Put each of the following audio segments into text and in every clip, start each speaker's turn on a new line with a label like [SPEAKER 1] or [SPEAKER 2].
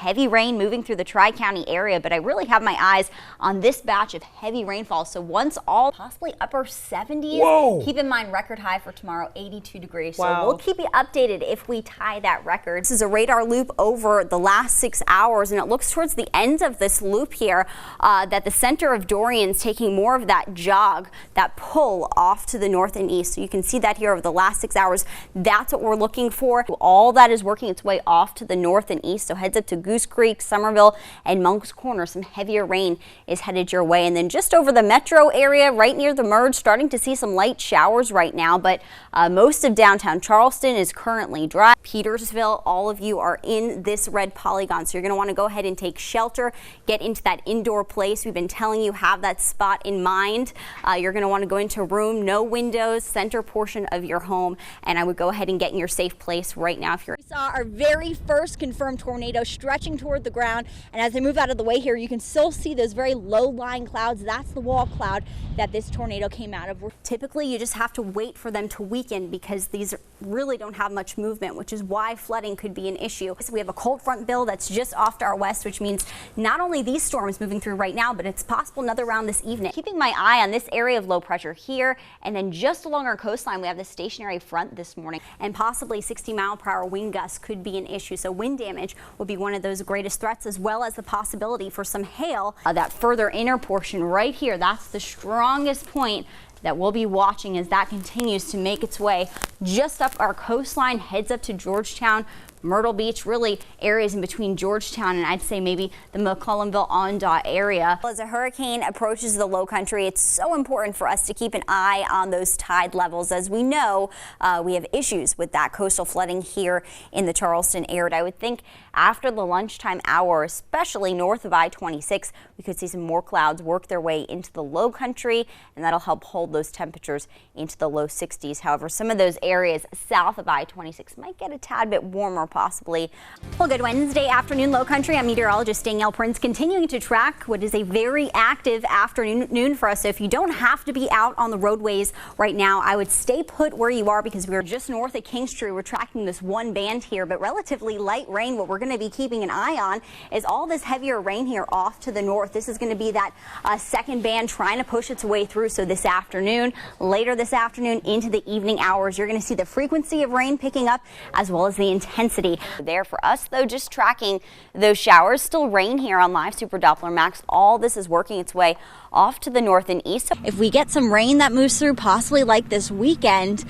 [SPEAKER 1] heavy rain moving through the Tri-County area, but I really have my eyes on this batch of heavy rainfall. So once all possibly upper 70s.
[SPEAKER 2] Whoa.
[SPEAKER 1] Keep in mind record high for tomorrow, 82 degrees.
[SPEAKER 2] Wow.
[SPEAKER 1] So we'll keep you updated if we tie that record. This is a radar loop over the last 6 hours, and it looks towards the end of this loop here that the center of Dorian's taking more of that jog, that pull off to the north and east. So you can see that here over the last 6 hours. That's what we're looking for. All that is working its way off to the north and east. So heads up to Goose Creek, Somerville, and Monk's Corner. Some heavier rain is headed your way. And then just over the metro area, right near the merge, starting to see some light showers right now. But most of downtown Charleston is currently dry. Petersville, all of you are in this red polygon. So you're going to want to go ahead and take shelter, get into that indoor place. We've been telling you, have that spot in mind. You're going to want to go into a room, no windows, center portion of your home. And I would go ahead and get in your safe place right now. If you're We saw our very first confirmed tornado stretching toward the ground. And as I move out of the way here, you can still see those very low-lying clouds. That's the wall cloud that this tornado came out of. Typically, you just have to wait for them to weaken because these really don't have much movement, which is why flooding could be an issue. So we have a cold front bill that's just off to our west, which means not only these storms moving through right now, but it's possible another round this evening. Keeping my eye on this area of low pressure here, and then just along our coastline, we have the stationary front this morning, and possibly 60-mile-per-hour wind gusts could be an issue. So wind damage would be one of those greatest threats, as well as the possibility for some hail. That further inner portion right here, that's the strongest point that we'll be watching as that continues to make its way just up our coastline, heads up to Georgetown, Myrtle Beach, really areas in between Georgetown and I'd say maybe the McClellanville-Ondaw area. As a hurricane approaches the low country, it's so important for us to keep an eye on those tide levels. As we know, we have issues with that coastal flooding here in the Charleston area. I would think after the lunchtime hour, especially north of I-26, we could see some more clouds work their way into the low country, and that'll help hold those temperatures into the low 60s. However, some of those areas south of I-26 might get a tad bit warmer possibly. Well, good Wednesday afternoon, low country. I'm meteorologist Danielle Prinz, continuing to track what is a very active afternoon for us. So if you don't have to be out on the roadways right now, I would stay put where you are because we're just north of Kingstree. We're tracking this one band here, but relatively light rain. What we're going to be keeping an eye on is all this heavier rain here off to the north. This is going to be that second band trying to push its way through. So this afternoon, later this afternoon into the evening hours, you're going to see the frequency of rain picking up as well as the intensity. There for us, though, just tracking those showers. Still rain here on Live Super Doppler Max. All this is working its way off to the north and east. If we get some rain that moves through, possibly like this weekend,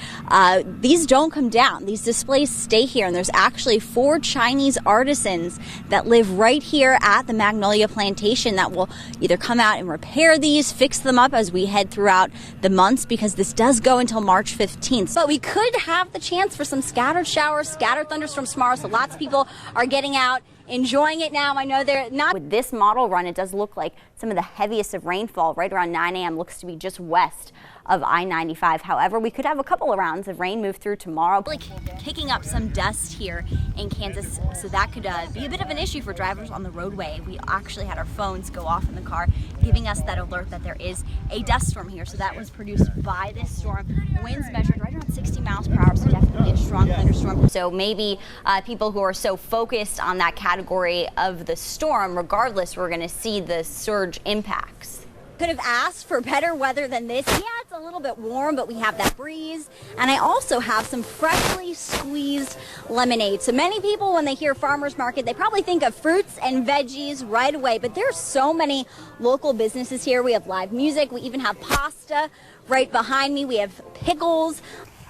[SPEAKER 1] these don't come down. These displays stay here, and there's actually 4 Chinese artisans that live right here at the Magnolia Plantation that will either come out and repair these, fix them up as we head throughout the months, because this does go until March 15th. But we could have the chance for some scattered showers, scattered thunderstorms tomorrow, so lots of people are getting out, enjoying it now. I know they're not. With this model run, it does look like some of the heaviest of rainfall right around 9 a.m. looks to be just west of I-95. However, we could have a couple of rounds of rain move through tomorrow. Like kicking up some dust here in Kansas, so that could be a bit of an issue for drivers on the roadway. We actually had our phones go off in the car, giving us that alert that there is a dust storm here. So that was produced by this storm. Winds measured right around 60 miles per hour, so definitely a strong thunderstorm. So maybe people who are so focused on that category of the storm, regardless, we're going to see the surge impacts. Could have asked for better weather than this. Yeah, it's a little bit warm, but we have that breeze. And I also have some freshly squeezed lemonade. So many people, when they hear farmers market, they probably think of fruits and veggies right away. But there's so many local businesses here. We have live music. We even have pasta right behind me. We have pickles.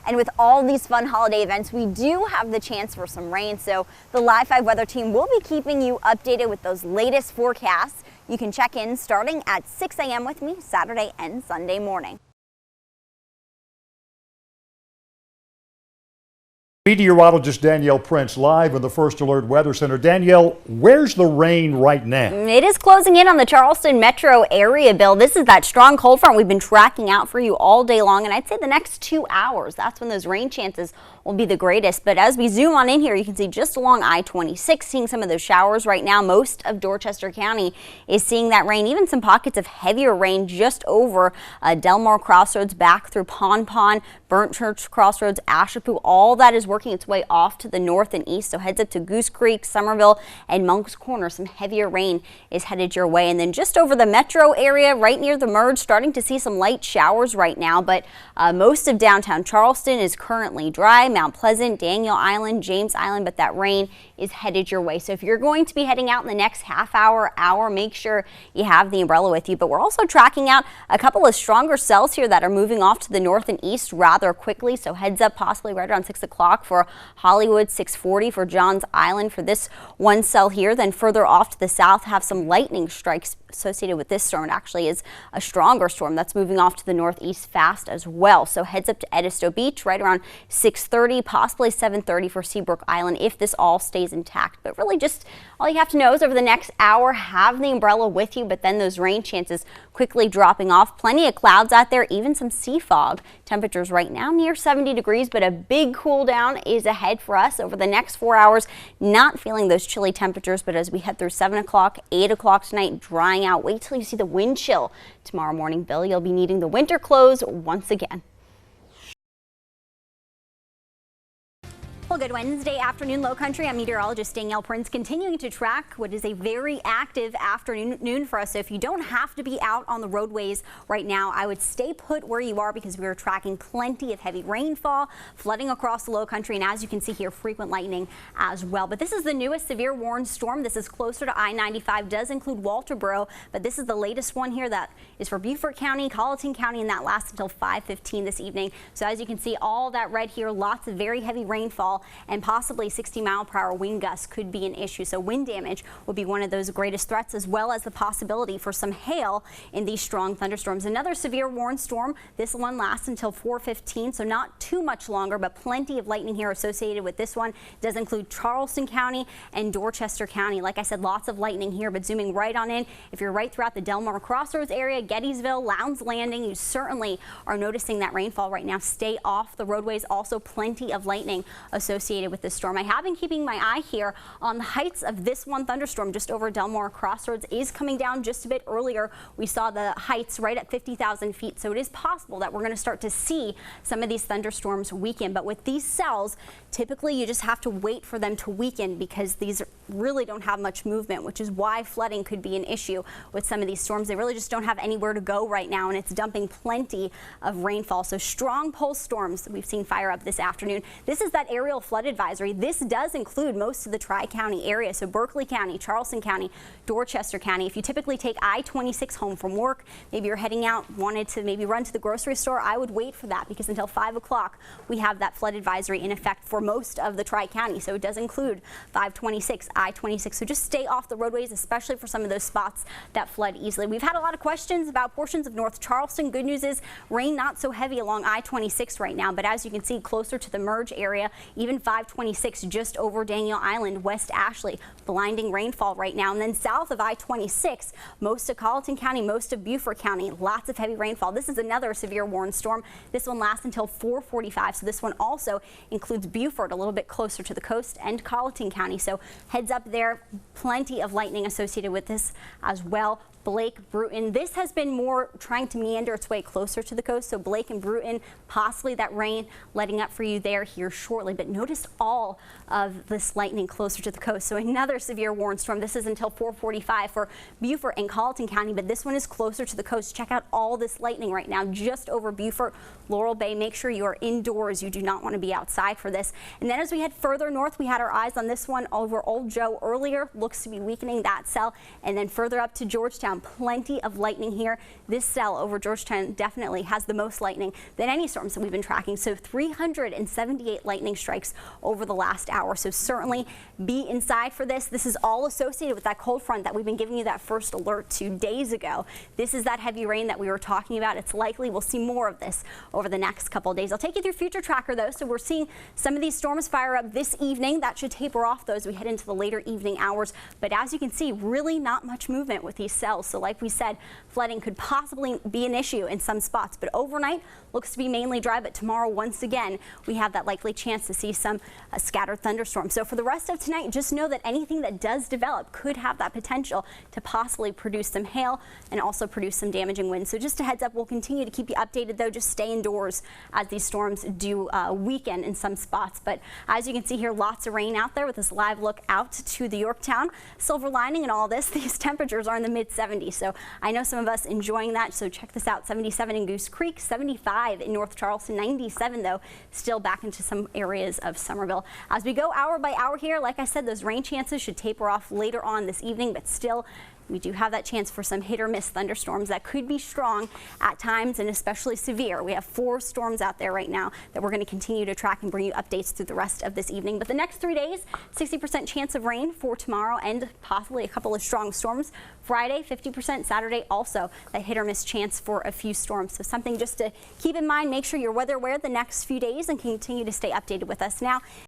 [SPEAKER 1] And with all these fun holiday events, we do have the chance for some rain. So the Live 5 weather team will be keeping you updated with those latest forecasts. You can check in starting at 6 a.m. with me Saturday and Sunday morning.
[SPEAKER 2] Meteorologist Danielle Prinz live in the First Alert Weather Center. Danielle, where's the rain right now?
[SPEAKER 1] It is closing in on the Charleston metro area, Bill. This is that strong cold front we've been tracking out for you all day long, and I'd say the next 2 hours, that's when those rain chances will be the greatest. But as we zoom on in here, you can see just along I-26, seeing some of those showers right now. Most of Dorchester County is seeing that rain, even some pockets of heavier rain just over Delmar Crossroads back through Pond, Burnt Church Crossroads, Ashapoo, all that is working its way off to the north and east. So heads up to Goose Creek, Somerville, and Monk's Corner. Some heavier rain is headed your way. And then just over the metro area, right near the merge, starting to see some light showers right now. But most of downtown Charleston is currently dry. Mount Pleasant, Danielle Island, James Island, but that rain is headed your way. So if you're going to be heading out in the next half hour, make sure you have the umbrella with you. But we're also tracking out a couple of stronger cells here that are moving off to the north and east rather quickly. So heads up possibly right around 6 o'clock for Hollywood, 640 for Johns Island for this one cell here. Then further off to the south have some lightning strikes associated with this storm. It actually is a stronger storm that's moving off to the northeast fast as well. So heads up to Edisto Beach right around 6:30, possibly 7:30 for Seabrook Island if this all stays intact. But really just all you have to know is over the next hour, have the umbrella with you, but then those rain chances quickly dropping off. Plenty of clouds out there, even some sea fog. Temperatures right now near 70 degrees, but a big cool down is ahead for us over the next 4 hours. Not feeling those chilly temperatures, but as we head through 7 o'clock, 8 o'clock tonight, drying out. Wait till you see the wind chill tomorrow morning, Bill. You'll be needing the winter clothes once again. Well, good Wednesday afternoon, Low Country. I'm meteorologist Danielle Prinz, continuing to track what is a very active afternoon for us. So if you don't have to be out on the roadways right now, I would stay put where you are because we are tracking plenty of heavy rainfall, flooding across the Low Country, and as you can see here, frequent lightning as well. But this is the newest severe warned storm. This is closer to I-95, does include Walterboro, but this is the latest one here that is for Beaufort County, Colleton County, and that lasts until 5:15 this evening. So as you can see, all that red here, lots of very heavy rainfall, and possibly 60-mile-per-hour wind gusts could be an issue. So wind damage will be one of those greatest threats, as well as the possibility for some hail in these strong thunderstorms. Another severe warned storm. This one lasts until 4:15, so not too much longer, but plenty of lightning here associated with this one. It does include Charleston County and Dorchester County. Like I said, lots of lightning here, but zooming right on in, if you're right throughout the Delmar Crossroads area, Gettysville, Lowndes Landing, you certainly are noticing that rainfall right now. Stay off the roadways. Also plenty of lightning associated with this storm. I have been keeping my eye here on the heights of this one thunderstorm just over Delmar Crossroads. Is coming down just a bit earlier. We saw the heights right at 50,000 feet, so it is possible that we're going to start to see some of these thunderstorms weaken. But with these cells, typically you just have to wait for them to weaken because these really don't have much movement, which is why flooding could be an issue with some of these storms. They really just don't have anywhere to go right now, and it's dumping plenty of rainfall. So strong pulse storms we've seen fire up this afternoon. This is that aerial flood advisory. This does include most of the Tri-County area, so Berkeley County, Charleston County, Dorchester County. If you typically take I-26 home from work, maybe you're heading out, wanted to maybe run to the grocery store, I would wait for that because until 5 o'clock we have that flood advisory in effect for most of the Tri-County. So it does include 526, I-26. So just stay off the roadways, especially for some of those spots that flood easily. We've had a lot of questions about portions of North Charleston. Good news is rain not so heavy along I-26 right now, but as you can see closer to the merge area, even 526 just over Danielle Island, West Ashley, blinding rainfall right now. And then south of I-26, most of Colleton County, most of Beaufort County, lots of heavy rainfall. This is another severe warned storm. This one lasts until 4:45. So this one also includes Beaufort, a little bit closer to the coast, and Colleton County. So heads up there, plenty of lightning associated with this as well. Blake, Bruton. This has been more trying to meander its way closer to the coast. So Blake and Bruton, possibly that rain letting up for you there here shortly. But notice all of this lightning closer to the coast. So another severe warned storm. This is until 4:45 for Beaufort and Colleton County, but this one is closer to the coast. Check out all this lightning right now just over Beaufort, Laurel Bay. Make sure you are indoors. You do not want to be outside for this. And then as we head further north, we had our eyes on this one over Old Joe earlier. Looks to be weakening that cell. And then further up to Georgetown, plenty of lightning here. This cell over Georgetown definitely has the most lightning than any storms that we've been tracking. So 378 lightning strikes over the last hour. So certainly be inside for this. This is all associated with that cold front that we've been giving you that first alert 2 days ago. This is that heavy rain that we were talking about. It's likely we'll see more of this over the next couple of days. I'll take you through future tracker though. So we're seeing some of these storms fire up this evening. That should taper off though as we head into the later evening hours. But as you can see, really not much movement with these cells. well. So like we said, flooding could possibly be an issue in some spots, but overnight looks to be mainly dry. But tomorrow, once again, we have that likely chance to see some scattered thunderstorms. So for the rest of tonight, just know that anything that does develop could have that potential to possibly produce some hail and also produce some damaging winds. So just a heads up, we'll continue to keep you updated though. Just stay indoors as these storms do weaken in some spots. But as you can see here, lots of rain out there with this live look out to the Yorktown. Silver lining in all this, these temperatures are in the mid 70s. So I know some of us enjoying that. So check this out, 77 in Goose Creek, 75 in North Charleston, 97 though, still back into some areas of Somerville. As we go hour by hour here, like I said, those rain chances should taper off later on this evening, but still we do have that chance for some hit or miss thunderstorms that could be strong at times and especially severe. We have 4 storms out there right now that we're going to continue to track and bring you updates through the rest of this evening. But the next 3 days, 60% chance of rain for tomorrow and possibly a couple of strong storms. Friday, 50%. Saturday, also that hit or miss chance for a few storms. So something just to keep in mind. Make sure you're weather aware the next few days and continue to stay updated with us. Now,